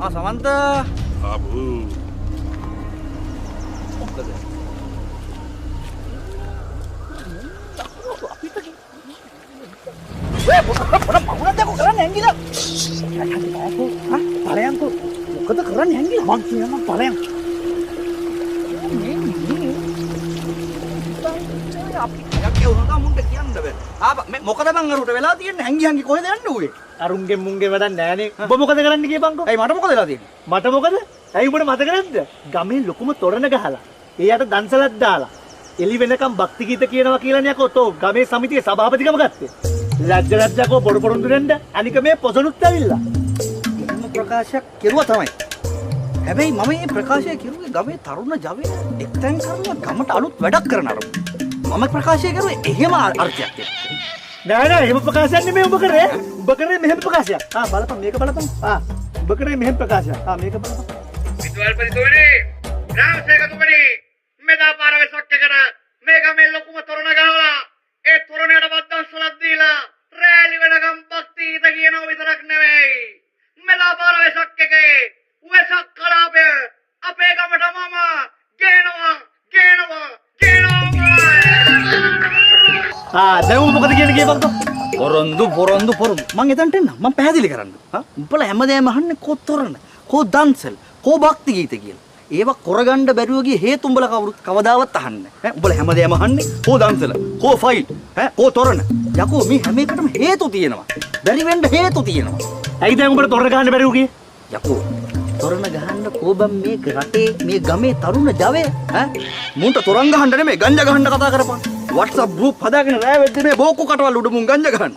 සමන්ත ආබු මොකද මොකද කරන්නේ ඇංගිලා බලයන්කෝ මොකද කරන්නේ ඇංගිලා මං කියනවා බලයන් අපි යක්කේ උනට මුන්ට කියන්න බෑ මොකද මං අරුට වෙලා තියන්නේ හැංගි කොහෙද යන්නේ ඌේ අරුන්ගේ මුන්ගේ වැඩක් නෑනේ. ඔබ මොකද කරන්න කියපන්කෝ? ඇයි මට මොකද වෙලා තියෙන්නේ? මට මොකද? ඇයි උඹට මතක නැද්ද? ගමේ ලොකුම තොරණ ගහලා. එයාට දන්සලක් දාලා. එලි වෙනකම් භක්ති ගීත කියනවා කියලානේ යකෝ තෝ ගමේ සමිතියේ සභාපතිකම ගත්තේ. ලැජ්ජ ලැජ්ජකෝ බොරු බොරුන්දු දෙන්න අනික මේ පොසනුත් ඇවිල්ලා. එහෙම ප්‍රකාශයක් කෙරුවා තමයි. හැබැයි මම මේ ප්‍රකාශය කෙරුවේ ගමේ තරුණ ජවය එක්තැන් කරලා ගමට අලුත් වැඩක් කරන අර. මම ප්‍රකාශය කරුවේ එහෙම අර්ථයක් එක්ක. නෑ නෑ එහෙම ප්‍රකාශයක් නෙමෙයි උඹ කරේ. උඹ කරේ මෙහෙම ප්‍රකාශයක්. බලපන් මේක බලපන්. උඹ කරේ මෙහෙම ප්‍රකාශයක්. මේක බලපන්. විද්වල්පතිතුමනි, ග්‍රාමසේවකතුමනි, මෙදා පාරවේ සොක්ක කර මේක මේ ලොකුම තොරණ ගහලා ඒ තොරණයට බද්දස්සලක් දීලා රැලි වෙනකම් භක්ති ගීත කියනවා විතරක් නෙවෙයි. මෙදා පාරවේ සොක්කේ වෙසක් කලාපය අපේ ගමට මම ගේනවා. දැන් උඹ මොකද කියන්නේ කියපන්කෝ? පොරොන්දු මං එතනට එන්න මං පැහැදිලි කරන්න. උඹලා හැමදේම අහන්නේ කෝ තොරණ, කෝ දන්සල්, කෝ භක්ති ගීත කියලා. ඒවා කරගන්න බැරුව ගිය හේතු උඹලා කවදාවත් අහන්නේ නැහැ. උඹලා හැමදේම අහන්නේ කෝ දන්සල, කෝ ෆයිල්, කෝ තොරණ. යකෝ මේ හැම එකටම හේතු තියෙනවා. බැරි වෙන්න හේතු තියෙනවා. ඇයි දැන් උඹට තොරණ ගහන්න බැරුව ගියේ? යකෝ තොරණ ගහන්න කෝබම් මේ රටේ මේ ගමේ තරුණ ජවය මුන්ට තොරන් ගහන්න නෙමෙයි ගංජා ගහන්න කතා කරපන්. WhatsApp group හදාගෙන රෑ වෙද්දී මේ බෝකු කටවල් උඩ මුන් ගංජා ගහන්න.